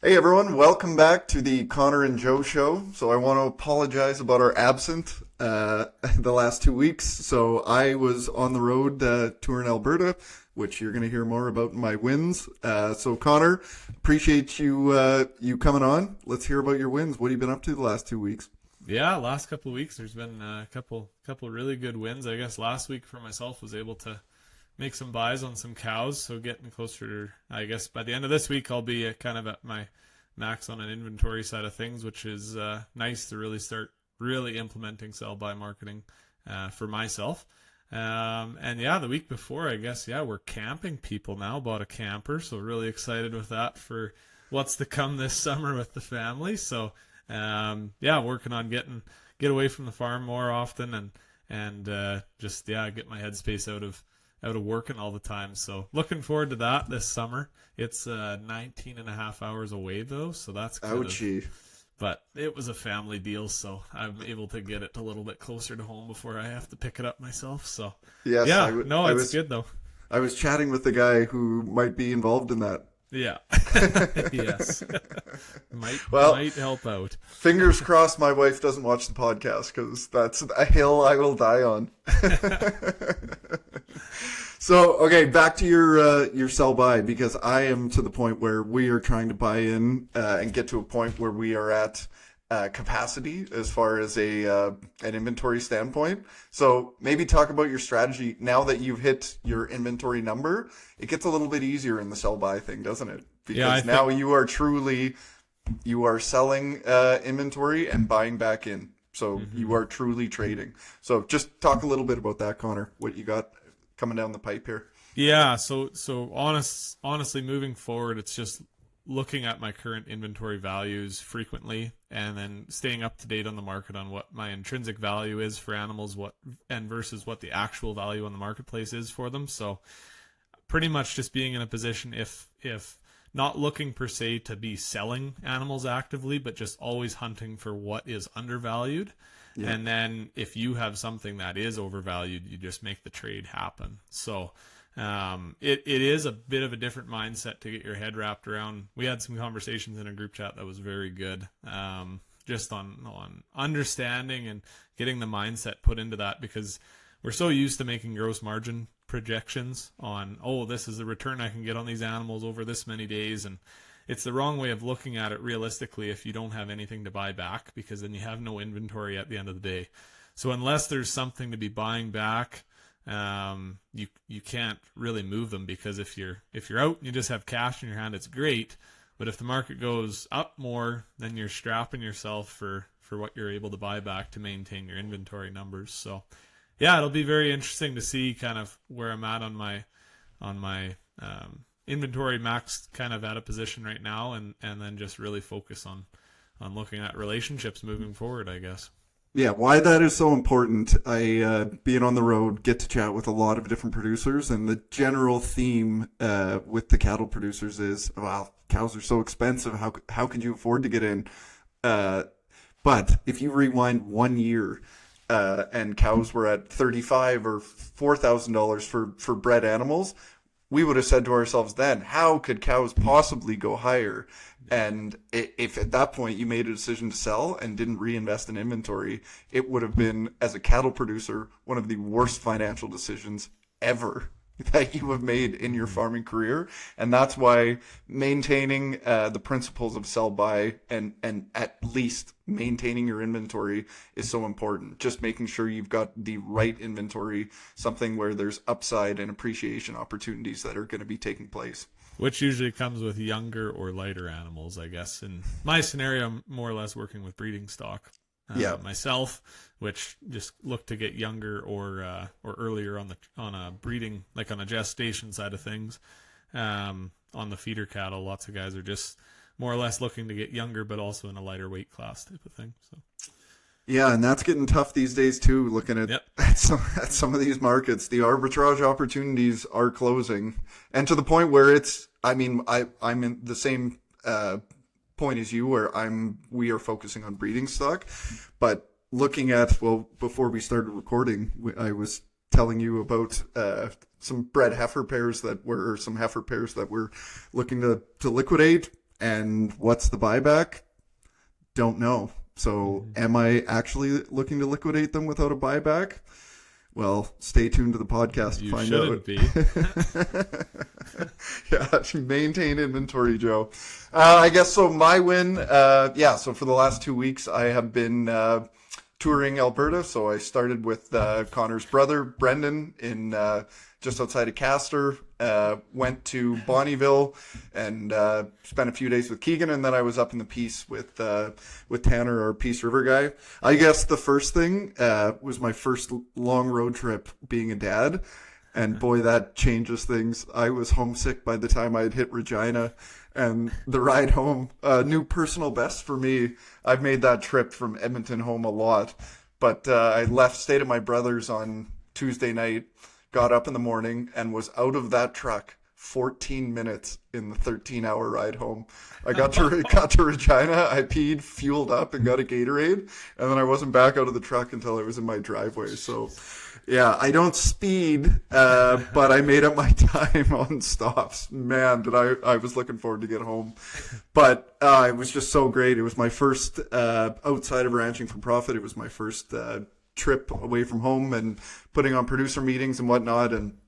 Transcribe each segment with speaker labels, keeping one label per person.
Speaker 1: Hey everyone, welcome back to the Connor and Joe show. So I want to apologize about our absent the last 2 weeks. So I was on the road touring Alberta, which you're going to hear more about in my wins. So Connor, appreciate you coming on. Let's hear about your wins. What have you been up to the last 2 weeks?
Speaker 2: Yeah, last couple of weeks there's been a couple really good wins. I guess last week for myself was able to make some buys on some cows, so getting closer. I guess by the end of this week I'll be kind of at my max on an inventory side of things, which is nice to really start really implementing sell by marketing for myself. And yeah, the week before, I guess, yeah, we're camping people now. Bought a camper, so really excited with that for what's to come this summer with the family. So yeah, working on get away from the farm more often and just yeah, get my headspace out of working all the time. So looking forward to that this summer. It's 19 and a half hours away though, so that's kind of,
Speaker 1: Ouchie.
Speaker 2: but it was a family deal, so I'm able to get it a little bit closer to home before I have to pick it up myself. So
Speaker 1: Yes,
Speaker 2: yeah, no,
Speaker 1: I
Speaker 2: it's
Speaker 1: was
Speaker 2: good though.
Speaker 1: I was chatting with the guy who might be involved in that.
Speaker 2: Yeah. Yes. might
Speaker 1: Well,
Speaker 2: might help out.
Speaker 1: fingers crossed my wife doesn't watch the podcast because that's a hill I will die on. So, okay, back to your sell by, because I am to the point where we are trying to buy in and get to a point where we are at capacity as far as an inventory standpoint. So maybe talk about your strategy now that you've hit your inventory number. It gets a little bit easier in the sell by thing, doesn't it?
Speaker 2: Yeah, I
Speaker 1: Because now
Speaker 2: think
Speaker 1: you are selling inventory and buying back in. So you are truly trading. So just talk a little bit about that, Connor. What you got coming down the pipe here?
Speaker 2: yeah, so honestly moving forward, it's just looking at my current inventory values frequently and then staying up to date on the market on what my intrinsic value is for animals, what and versus what the actual value on the marketplace is for them. So pretty much just being in a position, if not looking per se to be selling animals actively, but just always hunting for what is undervalued.
Speaker 1: Yeah.
Speaker 2: And then if you have something that is overvalued, you just make the trade happen. So it is a bit of a different mindset to get your head wrapped around. We had some conversations in a group chat that was very good, just on understanding and getting the mindset put into that, because we're so used to making gross margin projections on, oh, this is the return I can get on these animals over this many days, and it's the wrong way of looking at it realistically if you don't have anything to buy back, because then you have no inventory at the end of the day. So unless there's something to be buying back, you can't really move them, because if you're out and you just have cash in your hand, it's great. But if the market goes up more, then you're strapping yourself for what you're able to buy back to maintain your inventory numbers. So yeah, it'll be very interesting to see kind of where I'm at on my inventory max, kind of at a position right now, and then just really focus on looking at relationships moving forward, I guess.
Speaker 1: Yeah, why that is so important. Being on the road, get to chat with a lot of different producers, and the general theme with the cattle producers is, well, cows are so expensive. How could you afford to get in? But if you rewind 1 year, and cows were at $35,000 or $4,000 for bred animals, we would have said to ourselves then, how could cows possibly go higher? And if at that point you made a decision to sell and didn't reinvest in inventory, it would have been, as a cattle producer, one of the worst financial decisions ever that you have made in your farming career. And that's why maintaining the principles of sell by and at least maintaining your inventory is so important. Just making sure you've got the right inventory, something where there's upside and appreciation opportunities that are going to be taking place.
Speaker 2: Which usually comes with younger or lighter animals, I guess. In my scenario, I'm more or less working with breeding stock.
Speaker 1: Yeah.
Speaker 2: Myself, which just look to get younger or earlier on a breeding, like on a gestation side of things. On the feeder cattle, lots of guys are just more or less looking to get younger, but also in a lighter weight class type of thing. So
Speaker 1: Yeah, and that's getting tough these days too. Looking at,
Speaker 2: yep.
Speaker 1: at some of these markets, the arbitrage opportunities are closing, and to the point where it's. I mean, I'm in the same point as you, where we are focusing on breeding stock, but looking at, well, before we started recording, I was telling you about some bred heifer pairs that were, or some heifer pairs that we're looking to liquidate. And what's the buyback? Don't know. So am I actually looking to liquidate them without a buyback? Well, stay tuned to the podcast to find out.
Speaker 2: You
Speaker 1: Yeah, maintain inventory, Joe. I guess so. My win, so for the last 2 weeks, I have been touring Alberta. So I started with Connor's brother, Brendan, in just outside of Castor. Went to Bonnyville and spent a few days with Keegan, and then I was up in the Peace with Tanner, our Peace River guy. I guess the first thing was my first long road trip being a dad, and boy, that changes things. I was homesick by the time I had hit Regina, and the ride home, new personal best for me. I've made that trip from Edmonton home a lot, but I stayed at my brother's on Tuesday night, got up in the morning, and was out of that truck 14 minutes in the 13-hour ride home. I got to Regina, I peed, fueled up, and got a Gatorade, and then I wasn't back out of the truck until I was in my driveway. So, yeah, I don't speed, but I made up my time on stops. Man, I was looking forward to get home. But it was just so great. It was my first, outside of ranching for profit, it was my first trip away from home and putting on producer meetings and whatnot. And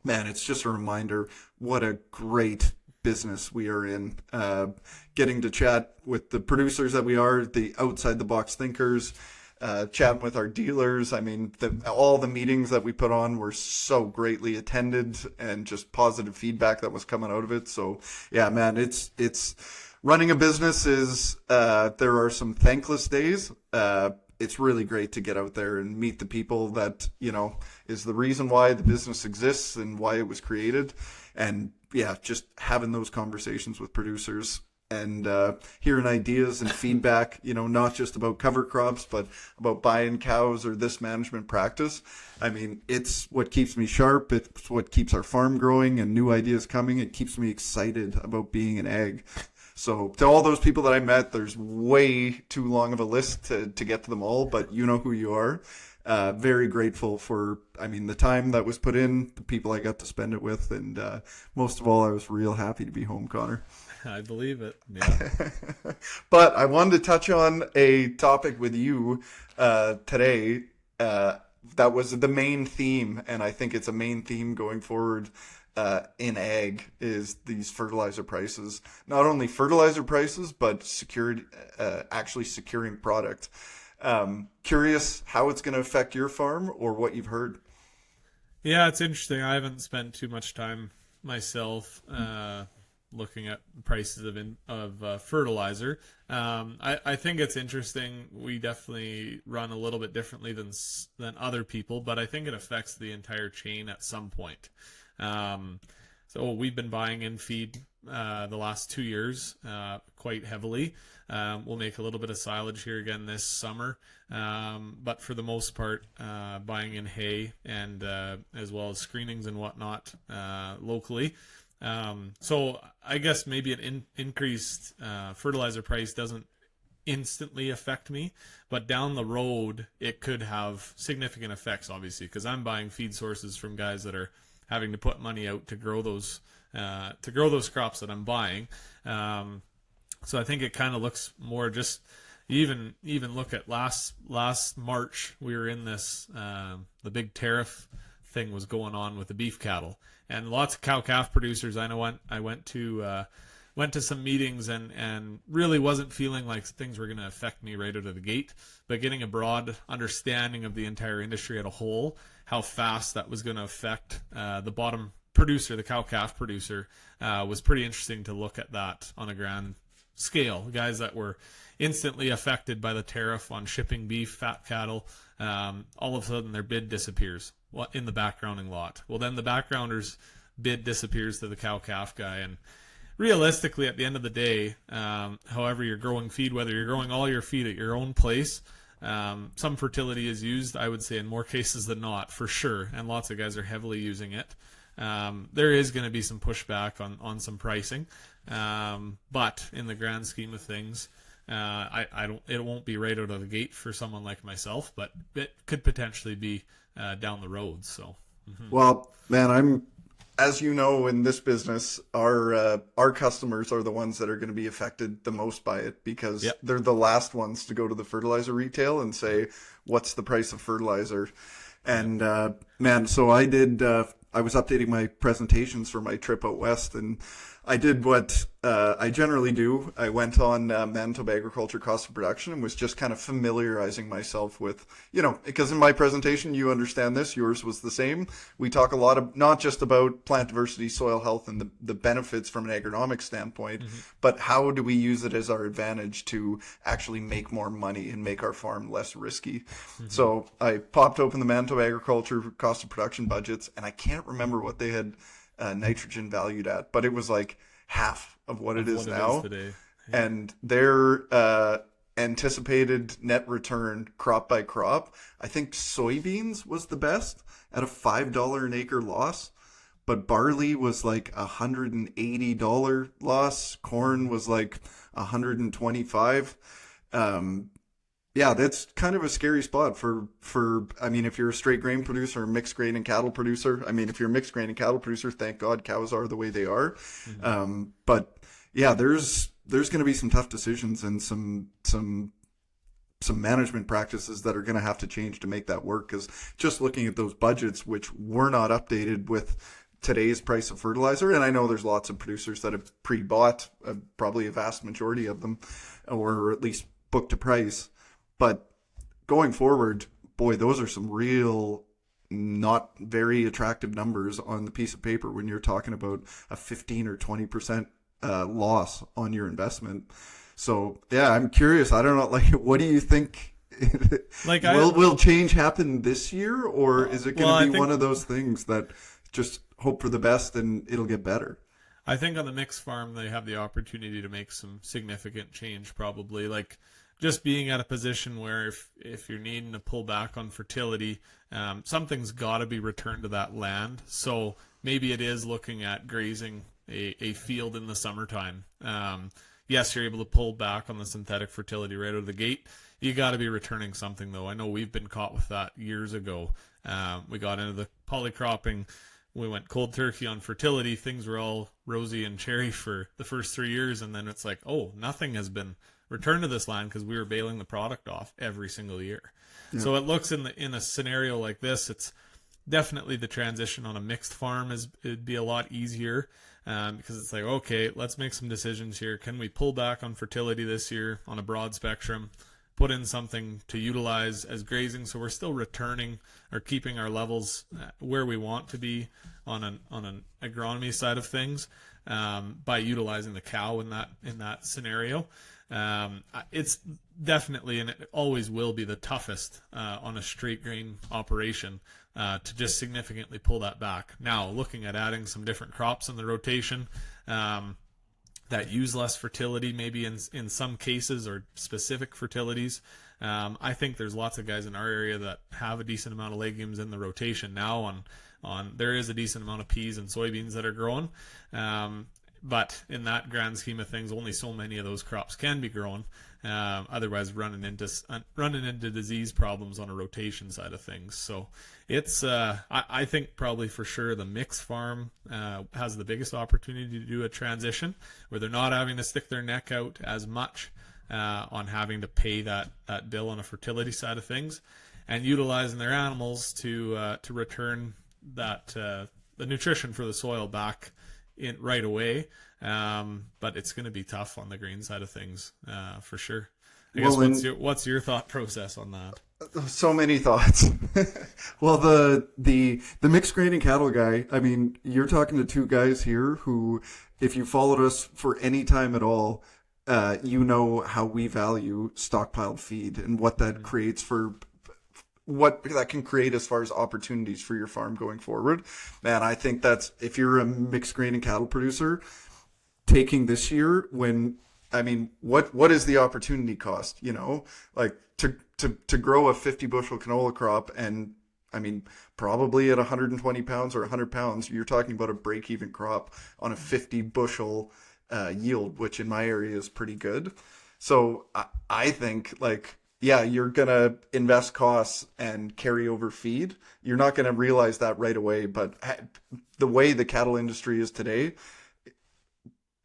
Speaker 1: man, it's just a reminder what a great business we are in. Getting to chat with the producers that we are, the outside the box thinkers, chatting with our dealers. I mean, all the meetings that we put on were so greatly attended, and just positive feedback that was coming out of it. So yeah, man, it's running a business is, there are some thankless days. It's really great to get out there and meet the people that, is the reason why the business exists and why it was created. And yeah, just having those conversations with producers and hearing ideas and feedback, not just about cover crops, but about buying cows or this management practice. I mean, it's what keeps me sharp. It's what keeps our farm growing and new ideas coming. It keeps me excited about being an ag. So to all those people that I met, there's way too long of a list to get to them all, but you know who you are. Very grateful for, the time that was put in, the people I got to spend it with, and most of all, I was real happy to be home, Connor.
Speaker 2: I believe it. Yeah.
Speaker 1: But I wanted to touch on a topic with you today that was the main theme, and I think it's a main theme going forward in ag, is these fertilizer prices. Not only fertilizer prices, but actually securing product. Curious how it's going to affect your farm or what you've heard.
Speaker 2: Yeah, it's interesting. I haven't spent too much time myself looking at prices of fertilizer. I think it's interesting. We definitely run a little bit differently than other people, but I think it affects the entire chain at some point. So we've been buying in feed the last 2 years quite heavily. We'll make a little bit of silage here again this summer, but for the most part, buying in hay and as well as screenings and whatnot locally. So I guess maybe an increased fertilizer price doesn't instantly affect me, but down the road it could have significant effects, obviously, because I'm buying feed sources from guys that are having to put money out to grow those crops that I'm buying. So I think it kind of looks more just even look at last March, we were in this the big tariff thing was going on with the beef cattle, and lots of cow-calf producers I went to some meetings and really wasn't feeling like things were going to affect me right out of the gate, but getting a broad understanding of the entire industry as a whole, how fast that was going to affect the bottom producer, the cow-calf producer, was pretty interesting to look at that on a grand scale. Guys that were instantly affected by the tariff on shipping beef, fat cattle, all of a sudden their bid disappears in the backgrounding lot. Well, then the backgrounder's bid disappears to the cow-calf guy, and realistically, at the end of the day, however you're growing feed, whether you're growing all your feed at your own place, some fertility is used, I would say, in more cases than not, for sure, and lots of guys are heavily using it. There is going to be some pushback on some pricing, but in the grand scheme of things, it won't be right out of the gate for someone like myself, but it could potentially be down the road. So,
Speaker 1: Well, man, as you know, in this business, our customers are the ones that are going to be affected the most by it, because
Speaker 2: Yep.
Speaker 1: they're the last ones to go to the fertilizer retail and say, "What's the price of fertilizer?" And man, so I did. I was updating my presentations for my trip out west, and I did what I generally do. I went on Manitoba Agriculture Cost of Production and was just kind of familiarizing myself with, because in my presentation, you understand this, yours was the same. We talk a lot of not just about plant diversity, soil health, and the benefits from an agronomic standpoint, but how do we use it as our advantage to actually make more money and make our farm less risky. So I popped open the Manitoba Agriculture Cost of Production budgets, and I can't remember what they had nitrogen valued at, but it was like half of what it is now.
Speaker 2: Today.
Speaker 1: And their anticipated net return crop by crop, I think soybeans was the best at a $5 an acre loss, but barley was like $180 loss. Corn was like $125. Yeah, that's kind of a scary spot for, I mean, if you're a straight grain producer, mixed grain and cattle producer. I mean, if you're a mixed grain and cattle producer, thank God cows are the way they are. But yeah, there's going to be some tough decisions and some management practices that are going to have to change to make that work. Because just looking at those budgets, which were not updated with today's price of fertilizer, and I know there's lots of producers that have pre-bought, probably a vast majority of them, or at least booked a price. But going forward, boy, those are some real not very attractive numbers on the piece of paper when you're talking about a 15 or 20% loss on your investment. So yeah, I'm curious. I don't know, like, what do you think?
Speaker 2: Like,
Speaker 1: will change happen this year, or is it going to be
Speaker 2: think,
Speaker 1: one of those things that just hope for the best and it'll get better?
Speaker 2: I think on the mixed farm, they have the opportunity to make some significant change, probably. Like, just being at a position where if you're needing to pull back on fertility, something's got to be returned to that land. So maybe it is looking at grazing a field in the summertime. Yes, you're able to pull back on the synthetic fertility right out of the gate. You got to be returning something, though. I know we've been caught with that years ago. We got into the polycropping. We went cold turkey on fertility. Things were all rosy and cherry for the first 3 years, and then it's like, oh, nothing has been returned to this land because we were bailing the product off every single year. Yeah. So it looks in a scenario like this, it's definitely the transition on a mixed farm it'd be a lot easier, because it's like, okay, let's make some decisions here. Can we pull back on fertility this year on a broad spectrum, put in something to utilize as grazing, so we're still returning or keeping our levels where we want to be on an agronomy side of things, by utilizing the cow in that scenario. It's definitely, and it always will be, the toughest on a straight grain operation to just significantly pull that back. Now, looking at adding some different crops in the rotation that use less fertility, maybe in some cases, or specific fertilities. I think there's lots of guys in our area that have a decent amount of legumes in the rotation now. There is a decent amount of peas and soybeans that are growing. But in that grand scheme of things, only so many of those crops can be grown. Otherwise, running into disease problems on a rotation side of things. So it's I think probably for sure the mixed farm has the biggest opportunity to do a transition where they're not having to stick their neck out as much on having to pay that bill on a fertility side of things, and utilizing their animals to return that the nutrition for the soil back in right away. But it's going to be tough on the grain side of things, for sure. I guess what's your thought process on that?
Speaker 1: So many thoughts. Well, the mixed grain and cattle guy, I mean, you're talking to two guys here who, if you followed us for any time at all, you know how we value stockpiled feed and what that creates for what that can create as far as opportunities for your farm going forward. Man, I think that's, if you're a mixed grain and cattle producer, taking this year, what is the opportunity cost? Like to grow a 50 bushel canola crop, and probably at 120 pounds or 100 pounds, you're talking about a break-even crop on a 50 bushel yield, which in my area is pretty good. So I think, like, yeah, you're going to invest costs and carry over feed. You're not going to realize that right away. But the way the cattle industry is today,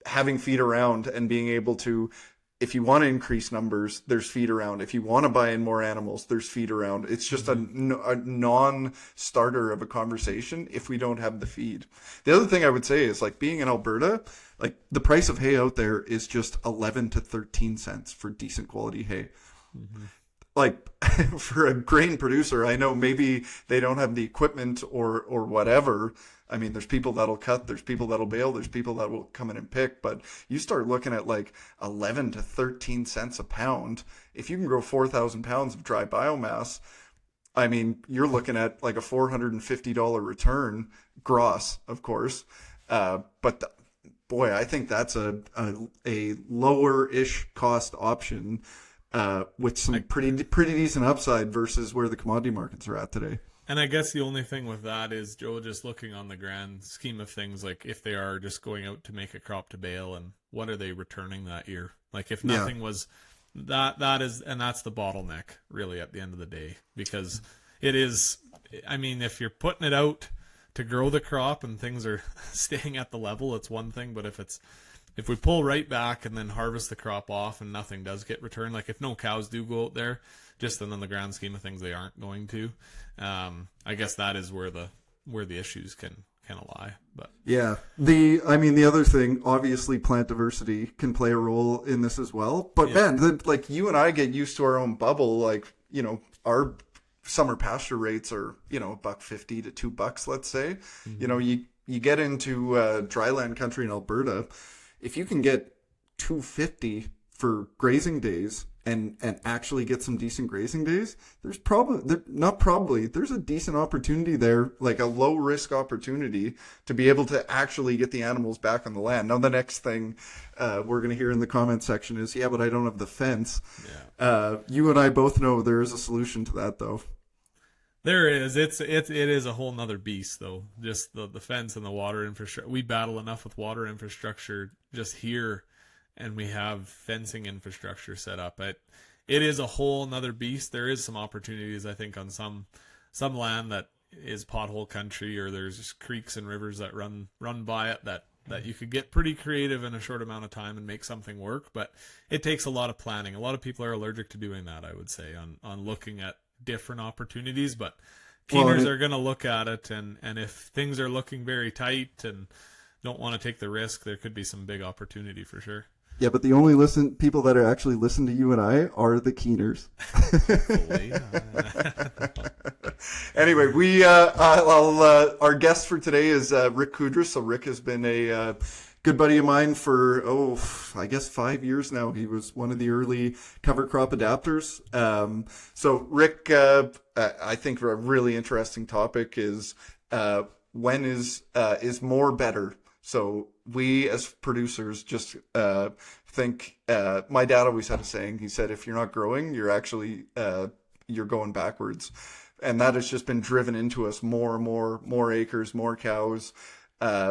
Speaker 1: having feed around and being able to, if you want to increase numbers, there's feed around. If you want to buy in more animals, there's feed around. It's just a non-starter of a conversation if we don't have the feed. The other thing I would say is, like, being in Alberta, like, the price of hay out there is just 11 to 13 cents for decent quality hay. Mm-hmm. Like, for a grain producer, I know maybe they don't have the equipment or whatever. I mean, there's people that'll cut, there's people that'll bale, there's people that will come in and pick, but you start looking at like 11 to 13 cents a pound. If you can grow 4,000 pounds of dry biomass, I mean, you're looking at like a $450 return, gross, of course. But boy, I think that's a lower-ish cost option with some pretty decent upside versus where the commodity markets are at today.
Speaker 2: And I guess the only thing with that is, Joe, just looking on the grand scheme of things, like if they are just going out to make a crop to bale, and what are they returning that year? Like if nothing was that is, and that's the bottleneck really at the end of the day, because it is, I mean, if you're putting it out to grow the crop and things are staying at the level, it's one thing, but if we pull right back and then harvest the crop off and nothing does get returned, like if no cows do go out there, just in the grand scheme of things, they aren't going to. I guess that is where the issues can kind of lie. But
Speaker 1: yeah, the other thing, obviously, plant diversity can play a role in this as well. But man, like you and I get used to our own bubble. Like, you know, our summer pasture rates are, you know, $1.50 to $2, let's say. Mm-hmm. You know, you get into dryland country in Alberta, if you can get $2.50 for grazing days and actually get some decent grazing days, there's there's a decent opportunity there, like a low risk opportunity to be able to actually get the animals back on the land. Now, the next thing we're going to hear in the comment section is, yeah, but I don't have the fence. Yeah. You and I both know there is a solution to that, though.
Speaker 2: There is. It is a whole nother beast, though. Just the fence and the water infrastructure. We battle enough with water infrastructure just here, and we have fencing infrastructure set up. It is a whole nother beast. There is some opportunities, I think, on some land that is pothole country, or there's just creeks and rivers that run by it that you could get pretty creative in a short amount of time and make something work. But it takes a lot of planning. A lot of people are allergic to doing that, I would say, on looking at different opportunities. But keeners are going to look at it, and if things are looking very tight and don't want to take the risk, there could be some big opportunity for sure.
Speaker 1: Yeah, but the only people that are actually listen to you and I are the keeners. Anyway, our guest for today is Rick Kudras. So Rick has been a good buddy of mine for, I guess 5 years now. He was one of the early cover crop adapters. So Rick, I think a really interesting topic is when is more better? So we as producers just think, my dad always had a saying. He said, if you're not growing, you're actually, you're going backwards. And that has just been driven into us more acres, more cows,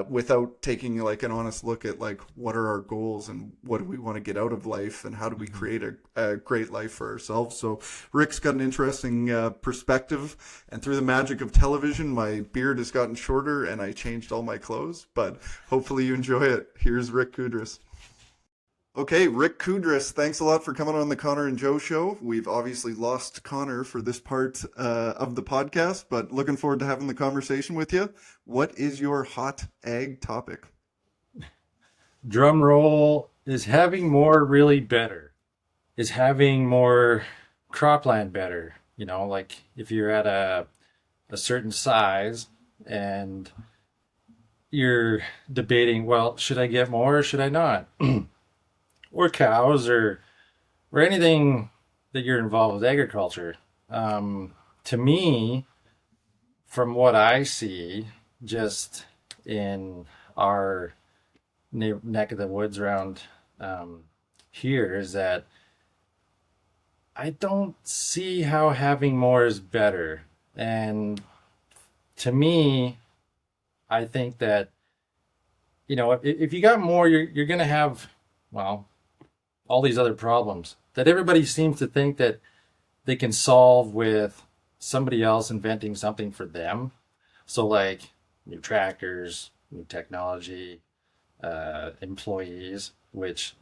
Speaker 1: without taking like an honest look at like what are our goals and what do we want to get out of life and how do we create a great life for ourselves. So Rick's got an interesting perspective, and through the magic of television, my beard has gotten shorter and I changed all my clothes, but hopefully you enjoy it. Here's Rick Kudras. Okay, Rick Kudras, thanks a lot for coming on the Connor and Joe show. We've obviously lost Connor for this part of the podcast, but looking forward to having the conversation with you. What is your hot ag topic?
Speaker 3: Drum roll. Is having more really better? Is having more cropland better? You know, like if you're at a certain size and you're debating, well, should I get more or should I not? Or cows or anything that you're involved with agriculture. To me, from what I see just in our neck of the woods around here, is that I don't see how having more is better. And to me, I think that, you know, if you got more, you're going to have, well, all these other problems that everybody seems to think that they can solve with somebody else inventing something for them. So like new tractors, new technology, employees, which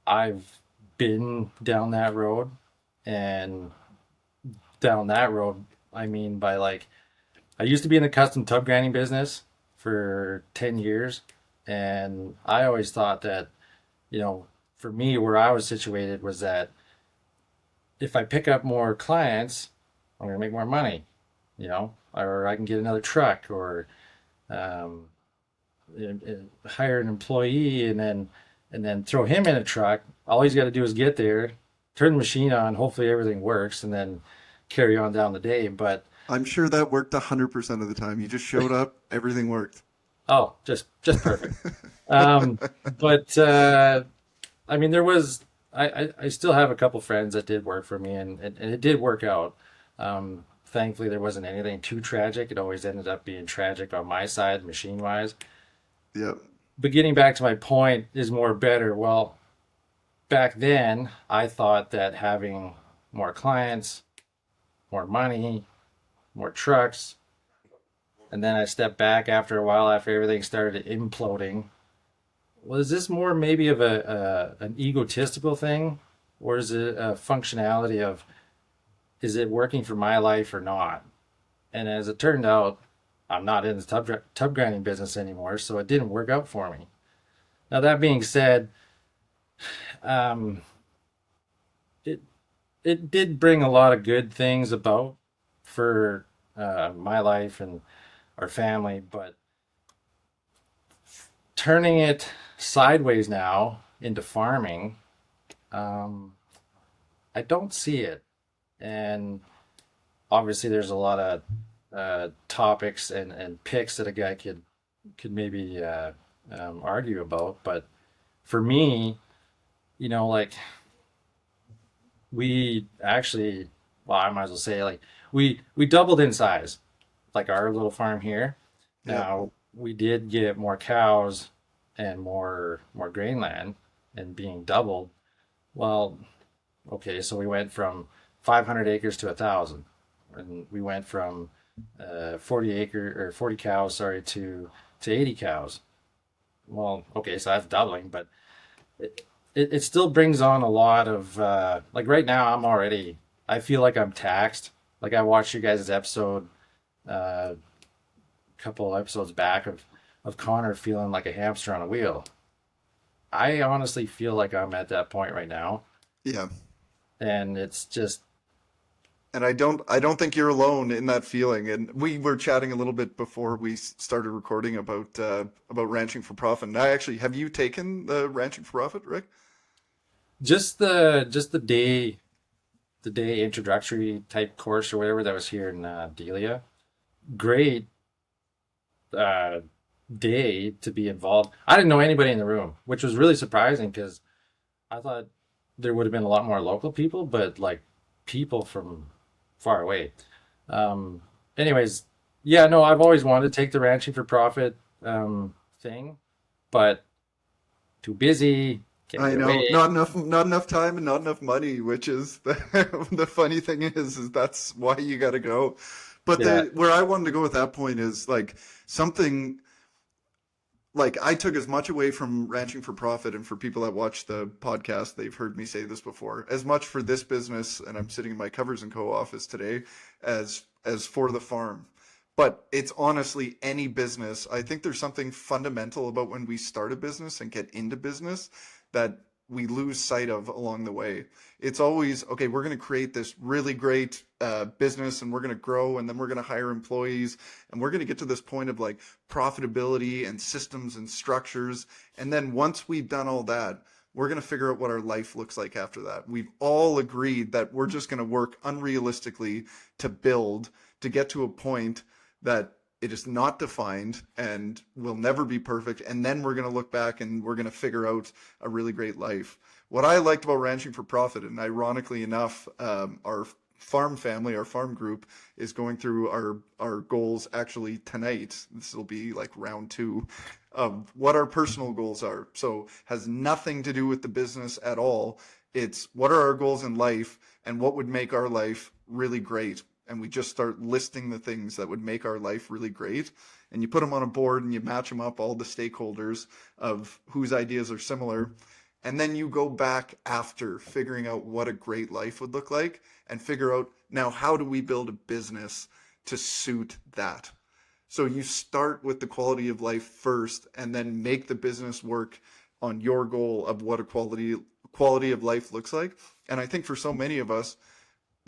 Speaker 3: I've been down that road. And down that road, I mean by like, I used to be in the custom tub grinding business for 10 years. And I always thought that, you know, for me, where I was situated was that if I pick up more clients, I'm going to make more money, you know, or I can get another truck, or um, hire an employee and then throw him in a truck. All he's got to do is get there, turn the machine on, hopefully everything works, and then carry on down the day. But
Speaker 1: I'm sure that worked 100% of the time. You just showed up, everything worked.
Speaker 3: oh, just perfect. But I mean, there was I still have a couple friends that did work for me, and it did work out. Thankfully, there wasn't anything too tragic. It always ended up being tragic on my side, machine wise.
Speaker 1: Yep.
Speaker 3: But getting back to my point, is more better. Well, back then, I thought that having more clients, more money, more trucks, and then I stepped back after a while after everything started imploding. Was this more maybe of an egotistical thing, or is it a functionality of, is it working for my life or not? And as it turned out, I'm not in the tub grinding business anymore, so it didn't work out for me. Now that being said, um, it it did bring a lot of good things about for my life and our family, but turning it sideways now into farming, um, I don't see it. And obviously, there's a lot of topics and picks that a guy could maybe argue about. But for me, you know, like we actually, well, I might as well say like we doubled in size, like our little farm here.
Speaker 1: Yeah.
Speaker 3: Now we did get more cows and more grain land, and being doubled. Well, okay, so we went from 500 acres to 1,000, and we went from 40 cows, sorry, to 80 cows. Well, okay, so that's doubling, but it still brings on a lot of like right now I feel like I'm taxed. Like I watched you guys' episode a couple episodes back of Connor feeling like a hamster on a wheel. I honestly feel like I'm at that point right now,
Speaker 1: Yeah.
Speaker 3: and it's just
Speaker 1: And I don't think you're alone in that feeling. And we were chatting a little bit before we started recording about ranching for profit. And have you taken the ranching for profit, Rick?
Speaker 3: just the day introductory type course or whatever that was here in Delia. Great uh, day to be involved. I didn't know anybody in the room, which was really surprising because I thought there would have been a lot more local people, but like people from far away. Anyways, yeah, no, I've always wanted to take the ranching for profit thing, but too busy, can't
Speaker 1: I
Speaker 3: get
Speaker 1: know,
Speaker 3: away.
Speaker 1: not enough time and not enough money, which is the funny thing is that's why you got to go. But
Speaker 3: Yeah,
Speaker 1: where I wanted to go with that point is like something like I took as much away from ranching for profit, and for people that watch the podcast, they've heard me say this before, as much for this business, and I'm sitting in my Covers and Co office today, as for the farm. But it's honestly any business. I think there's something fundamental about when we start a business and get into business that we lose sight of along the way. It's always, okay, we're going to create this really great business, and we're going to grow, and then we're going to hire employees, and we're going to get to this point of like profitability and systems and structures. And then once we've done all that, we're going to figure out what our life looks like after that. We've all agreed that we're just going to work unrealistically to get to a point that it is not defined and will never be perfect. And then we're going to look back and we're going to figure out a really great life. What I liked about ranching for profit, and ironically enough, our farm family, our farm group, is going through our goals actually tonight. This will be like round 2 of what our personal goals are. So has nothing to do with the business at all. It's what are our goals in life and what would make our life really great. And we just start listing the things that would make our life really great. And you put them on a board and you match them up, all the stakeholders of whose ideas are similar. And then you go back after figuring out what a great life would look like and figure out, now, how do we build a business to suit that? So you start with the quality of life first and then make the business work on your goal of what a quality of life looks like. And I think for so many of us,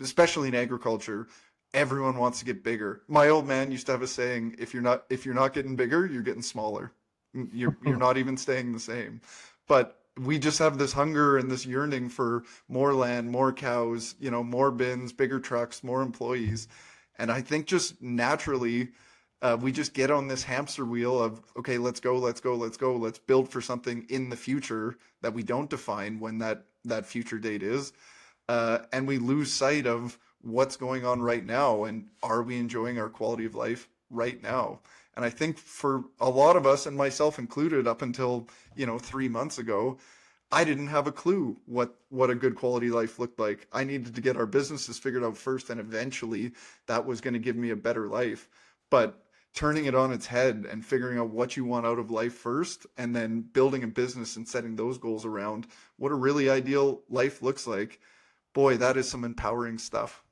Speaker 1: especially in agriculture, everyone wants to get bigger. My old man used to have a saying, if you're not getting bigger, you're getting smaller. You're not even staying the same. But we just have this hunger and this yearning for more land, more cows, more bins, bigger trucks, more employees. And I think just naturally, we just get on this hamster wheel of, okay, let's go. Let's build for something in the future that we don't define when that future date is. And we lose sight of what's going on right now. And are we enjoying our quality of life right now? And I think for a lot of us, and myself included, up until 3 months ago, I didn't have a clue what a good quality life looked like. I needed to get our businesses figured out first, and eventually that was going to give me a better life. But turning it on its head and figuring out what you want out of life first, and then building a business and setting those goals around what a really ideal life looks like, boy, that is some empowering stuff.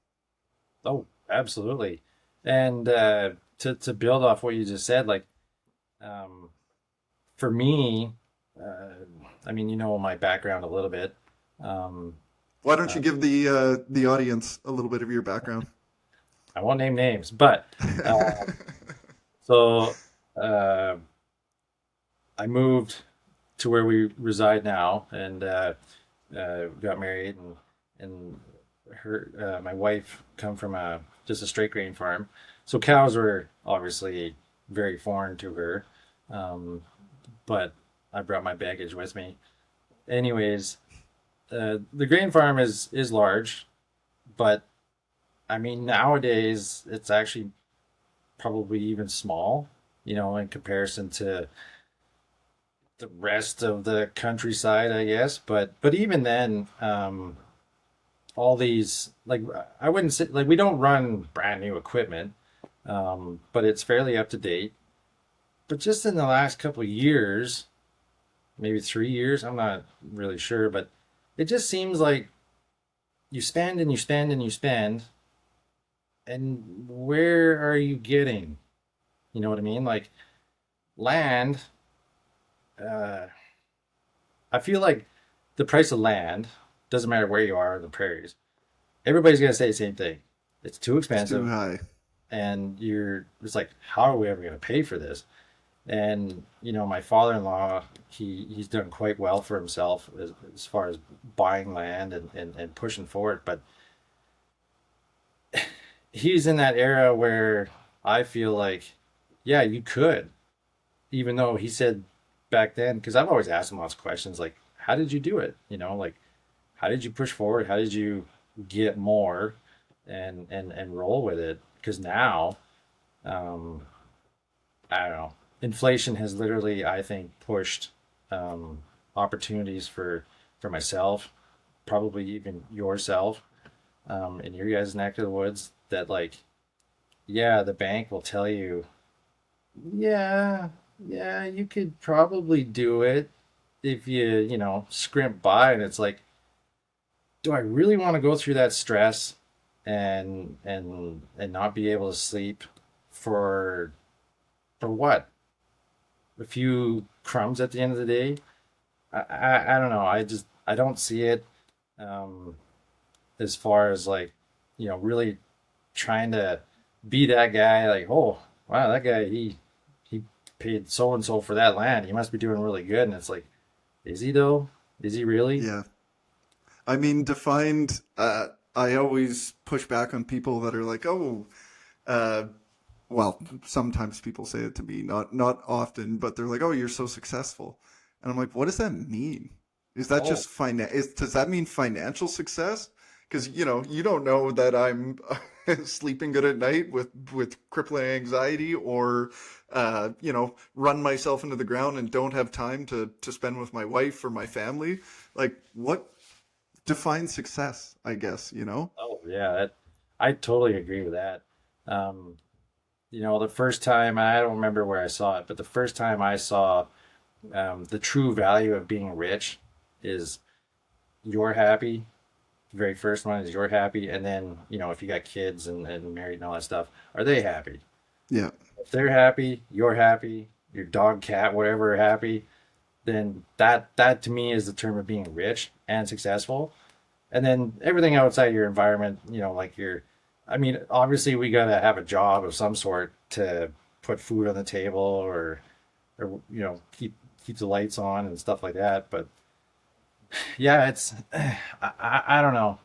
Speaker 3: Oh, absolutely. And to build off what you just said, like, for me, I mean, my background a little bit.
Speaker 1: Why don't you give the audience a little bit of your background?
Speaker 3: I won't name names, but so I moved to where we reside now, and got married, and her my wife come from just a straight grain farm, so cows were obviously very foreign to her, but I brought my baggage with me. Anyways, the grain farm is large, but I mean, nowadays it's actually probably even small, in comparison to the rest of the countryside, I guess. But even then, all these, like, I wouldn't say, like, we don't run brand new equipment, but it's fairly up to date. But just in the last couple of years, maybe 3 years, I'm not really sure, but it just seems like you spend and you spend and you spend, and where are you getting? You know what I mean? Like, land, I feel like the price of land, doesn't matter where you are in the prairies, everybody's going to say the same thing. It's too expensive.
Speaker 1: It's too high.
Speaker 3: And it's like, how are we ever going to pay for this? And, my father-in-law, he's done quite well for himself as far as buying land and pushing forward. But he's in that era where I feel like, yeah, you could. Even though he said back then, because I've always asked him lots of questions, like, how did you do it? Like, how did you push forward? How did you get more and roll with it? Because now, I don't know. Inflation has literally, I think, pushed opportunities for myself, probably even yourself, in your guys' neck of the woods, that, like, yeah, the bank will tell you, yeah, you could probably do it if you scrimp by, and it's like, do I really want to go through that stress and not be able to sleep for what? A few crumbs at the end of the day? I don't know. I don't see it, as far as, like, really trying to be that guy, like, oh wow, that guy, he paid so and so for that land, he must be doing really good. And it's like, is he though? Is he really?
Speaker 1: Yeah. I mean, defined, I always push back on people that are like, oh, well, sometimes people say it to me, not often, but they're like, oh, you're so successful. And I'm like, what does that mean? Is that just does that mean financial success? because you don't know that I'm sleeping good at night with crippling anxiety, or run myself into the ground and don't have time to spend with my wife or my family. Like, what defines success, I guess,
Speaker 3: Oh yeah, I totally agree with that. Um, the first time, I don't remember where I saw it, but the first time I saw the true value of being rich is you're happy. The very first one is you're happy, and then if you got kids and married and all that stuff, are they happy?
Speaker 1: Yeah.
Speaker 3: If they're happy, you're happy, your dog, cat, whatever are happy, then that to me is the term of being rich and successful. And then everything outside your environment, like I mean, obviously we gotta have a job of some sort to put food on the table, or keep the lights on and stuff like that. But yeah, it's I don't know.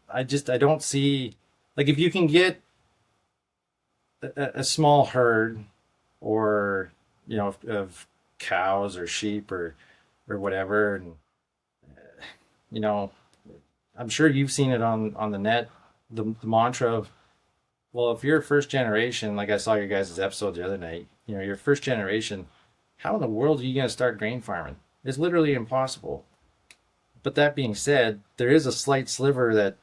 Speaker 3: I don't see, like, if you can get a small herd, or of cows or sheep or whatever, and you know I'm sure you've seen it on the net, the mantra of, well, if you're first generation, like I saw your guys' episode the other night, you're first generation, how in the world are you going to start grain farming? It's literally impossible. But that being said, there is a slight sliver that,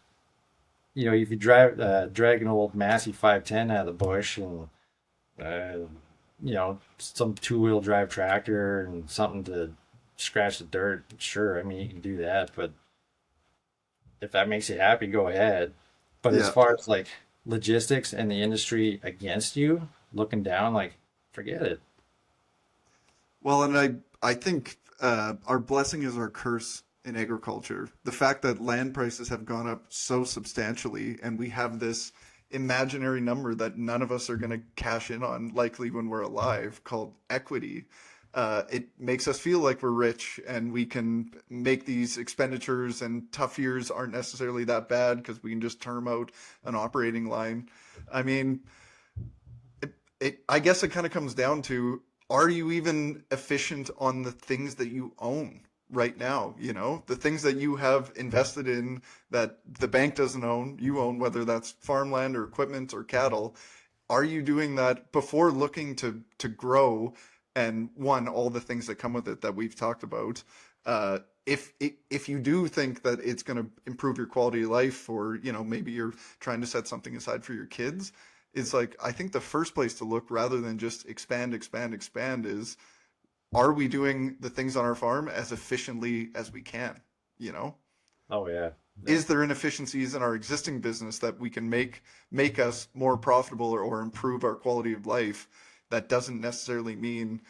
Speaker 3: if you drag an old Massey 510 out of the bush, and some two-wheel drive tractor and something to scratch the dirt, sure, I mean, you can do that. But if that makes you happy, go ahead. But as
Speaker 1: Yeah.
Speaker 3: far as like logistics and the industry against you, looking down, like, forget it.
Speaker 1: Well, and I think our blessing is our curse in agriculture. The fact that land prices have gone up so substantially, and we have this imaginary number that none of us are going to cash in on, likely when we're alive, called equity. It makes us feel like we're rich and we can make these expenditures, and tough years aren't necessarily that bad because we can just term out an operating line. I mean, I guess it kind of comes down to, are you even efficient on the things that you own right now? The things that you have invested in that the bank doesn't own, you own, whether that's farmland or equipment or cattle. Are you doing that before looking to grow, and one, all the things that come with it that we've talked about? If you do think that it's going to improve your quality of life, or maybe you're trying to set something aside for your kids, it's like, I think the first place to look, rather than just expand, is, are we doing the things on our farm as efficiently as we can?
Speaker 3: Oh yeah. Yeah.
Speaker 1: Is there inefficiencies in our existing business that we can make us more profitable, or improve our quality of life? That doesn't necessarily mean,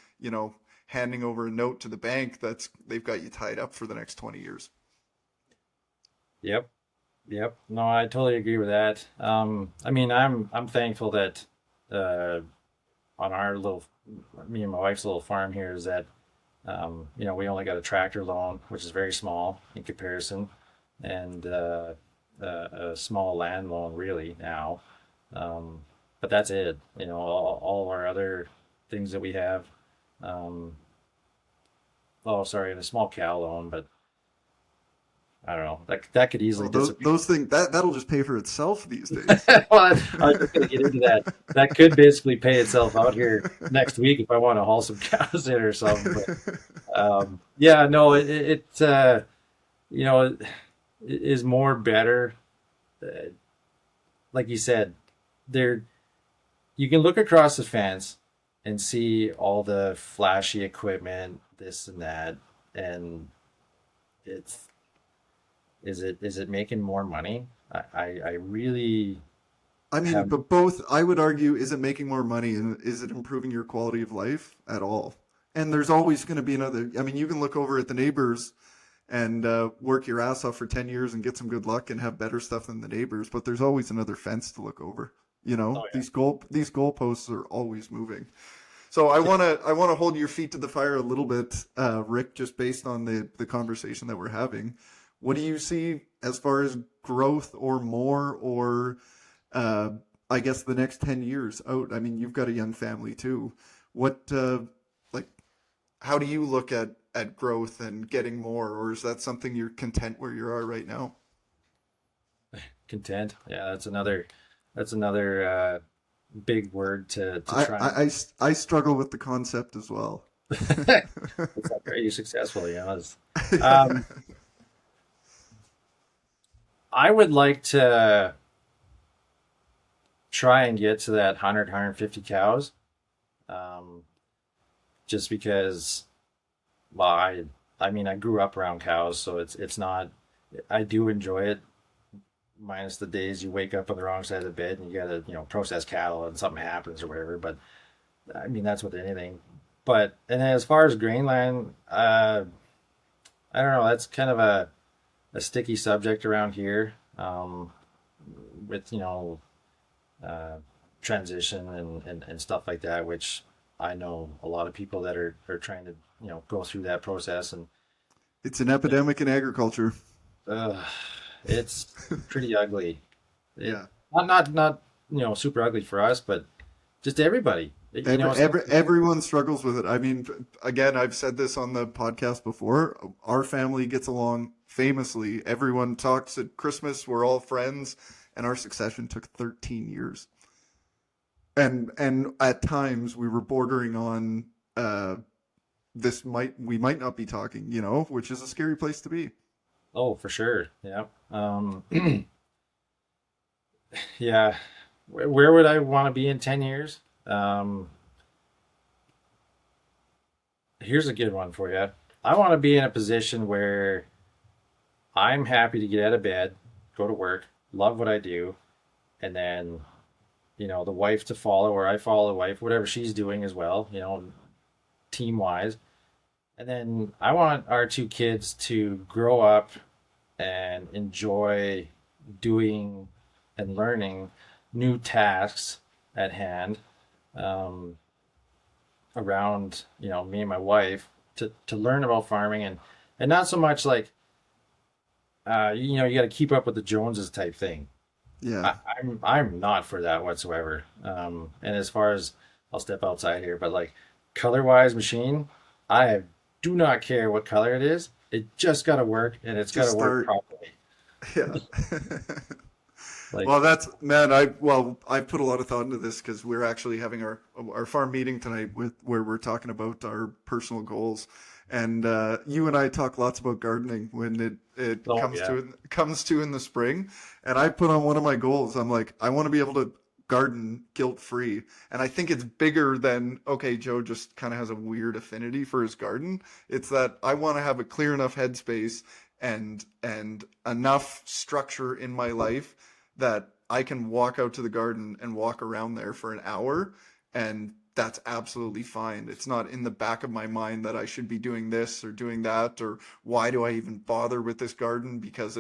Speaker 1: handing over a note to the bank that's they've got you tied up for the next 20 years.
Speaker 3: Yep. Yep. No, I totally agree with that. I mean, I'm thankful that on our little, me and my wife's little farm here, is that we only got a tractor loan, which is very small in comparison, and a small land loan really now. But that's it. All our other things that we have. Oh, sorry, and a small cow loan, but I don't know. That could easily
Speaker 1: Well, those
Speaker 3: disappear.
Speaker 1: those things that'll just pay for itself these days.
Speaker 3: Well, I was just going to get into that. That could basically pay itself out here next week if I want to haul some cows in or something. But yeah, no, it is more better. Like you said, there you can look across the fence and see all the flashy equipment, this and that, and it's is it making more money? I really
Speaker 1: I mean,
Speaker 3: have.
Speaker 1: but both, I would argue, is it making more money, and is it improving your quality of life at all? And there's always going to be another. I mean, you can look over at the neighbors and work your ass off for 10 years and get some good luck and have better stuff than the neighbors, but there's always another fence to look over.
Speaker 3: Oh yeah.
Speaker 1: These goalposts are always moving. So I want to hold your feet to the fire a little bit, Rick, just based on the conversation that we're having. What do you see as far as growth, or more, or I guess the next 10 years out? I mean, you've got a young family too. What like how do you look at growth and getting more, or is that something you're content where you are right now?
Speaker 3: Content. Yeah, that's another big word to
Speaker 1: I,
Speaker 3: try
Speaker 1: I,
Speaker 3: and.
Speaker 1: I s- I struggle with the concept as well.
Speaker 3: It's like, are you successful?
Speaker 1: Yeah.
Speaker 3: Um, I would like to try and get to that 150 cows. Um, just because, well, I mean, I grew up around cows, so it's not. I do enjoy it, minus the days you wake up on the wrong side of the bed and you gotta, process cattle and something happens or whatever. But I mean, that's with anything. But and then as far as grainland, I don't know. That's kind of a sticky subject around here, with uh, transition and stuff like that, which I know a lot of people that are trying to go through that process, and
Speaker 1: It's an epidemic in agriculture.
Speaker 3: uh, it's pretty ugly. It
Speaker 1: Yeah.
Speaker 3: not super ugly for us, but just everybody. It's like,
Speaker 1: Everyone struggles with it. I mean, again, I've said this on the podcast before. Our family gets along famously. Everyone talks at Christmas. We're all friends, and our succession took 13 years. And at times we were bordering on uh, we might not be talking, which is a scary place to be.
Speaker 3: oh, for sure, yeah. Yeah, where would I want to be in 10 years? Um, Here's a good one for you. I want to be in a position where I'm happy to get out of bed, go to work, love what I do, and then, the wife to follow, or I follow the wife, whatever she's doing as well, team wise. And then I want our two kids to grow up and enjoy doing and learning new tasks at hand, um, around, me and my wife to learn about farming, and not so much like, you got to keep up with the Joneses type thing.
Speaker 1: Yeah.
Speaker 3: I'm not for that whatsoever. And as far as, I'll step outside here, but like color wise machine, I do not care what color it is. It just got to work, and it's got
Speaker 1: Just
Speaker 3: to work
Speaker 1: start.
Speaker 3: properly.
Speaker 1: Yeah.
Speaker 3: Like,
Speaker 1: Well, I put a lot of thought into this because we're actually having our farm meeting tonight where we're talking about our personal goals, and you and I talk lots about gardening when it
Speaker 3: oh
Speaker 1: comes
Speaker 3: yeah,
Speaker 1: to in the spring, and I put on one of my goals. I'm like, I want to be able to garden guilt free, and I think it's bigger than, okay, Joe just kind of has a weird affinity for his garden. It's that I want to have a clear enough headspace and enough structure in my life that I can walk out to the garden and walk around there for an hour, and that's absolutely fine. It's not in the back of my mind that I should be doing this or doing that, or why do I even bother with this garden because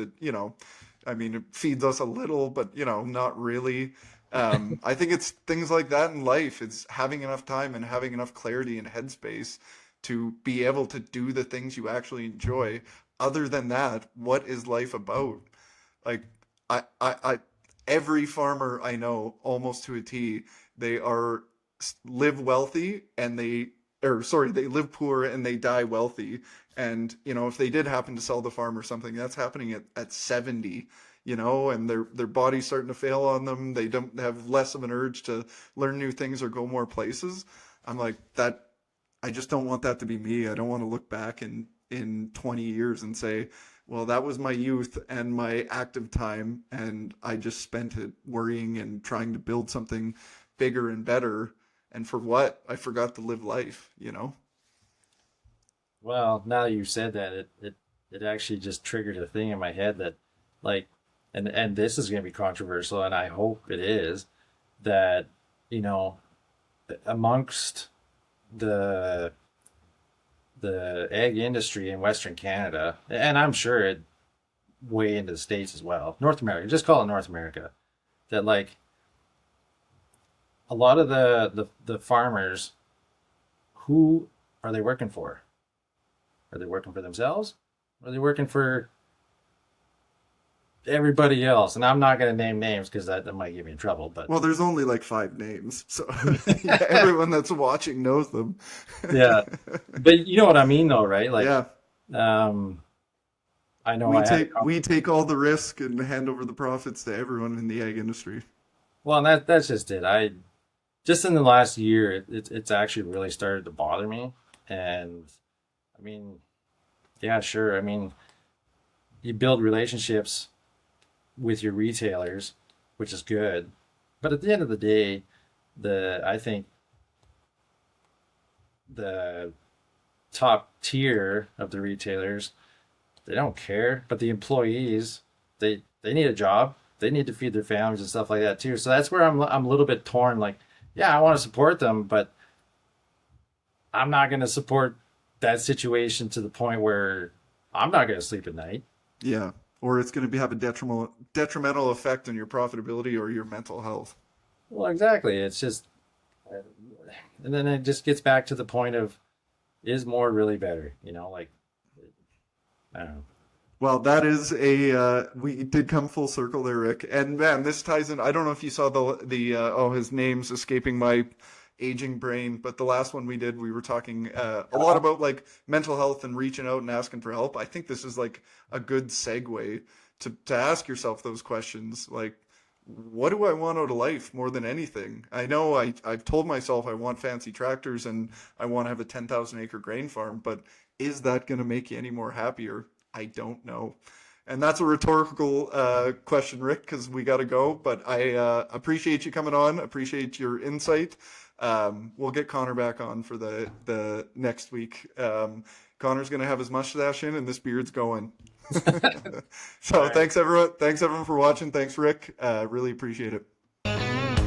Speaker 1: I mean, it feeds us a little, but not really. I think it's things like that in life. It's having enough time and having enough clarity and headspace to be able to do the things you actually enjoy. Other than that, what is life about? Like, I every farmer I know, almost to a T, they live wealthy and they live poor and they die wealthy. And if they did happen to sell the farm or something, that's happening at 70. And their body's starting to fail on them. They don't have less of an urge to learn new things or go more places. I'm like that. I just don't want that to be me. I don't want to look back in 20 years and say, well, that was my youth and my active time, and I just spent it worrying and trying to build something bigger and better. And for what? I forgot to live life.
Speaker 3: well, now that you said that, it actually just triggered a thing in my head that, like, and this is going to be controversial, and I hope it is, that, you know amongst the the egg industry in Western Canada, and I'm sure it way into the States as well, North America, just call it North America, that, like, a lot of the farmers, who are they working for? Are they working for themselves? Or are they working for everybody else? And I'm not going to name names because that might get me in trouble. But
Speaker 1: Well, there's only like 5 names, so yeah, everyone that's watching knows them.
Speaker 3: yeah, but you know what I mean, though, right? Like,
Speaker 1: Yeah,
Speaker 3: um, I know
Speaker 1: We
Speaker 3: I had a
Speaker 1: take all the risk and hand over the profits to everyone in the ag industry.
Speaker 3: well, and that's just it. I just in the last year, it's actually really started to bother me. And I mean, yeah, sure. I mean, you build relationships with your retailers, which is good. But at the end of the day, I think the top tier of the retailers, they don't care. But the employees, they need a job. They need to feed their families and stuff like that too. So that's where I'm a little bit torn. Like, yeah, I want to support them, but I'm not going to support that situation to the point where I'm not going to sleep at night.
Speaker 1: Yeah, or it's going to have a detrimental effect on your profitability or your mental health.
Speaker 3: Well, exactly. It's just, and then it just gets back to the point of, is more really better? You know, like, I don't know.
Speaker 1: Well, that is we did come full circle there, Rick. And man, this ties in. I don't know if you saw his name's escaping my aging brain, but the last one we did, we were talking a lot about like mental health and reaching out and asking for help. I think this is like a good segue to ask yourself those questions. Like, what do I want out of life more than anything? I know I've told myself I want fancy tractors and I want to have a 10,000 acre grain farm, but is that going to make you any more happier? I don't know. And that's a rhetorical question, Rick, because we got to go. But I appreciate you coming on. Appreciate your insight. We'll get Connor back on for the next week. Connor's going to have his mustache in and this beard's going. So right. Thanks everyone for watching. Thanks, Rick. Really appreciate it.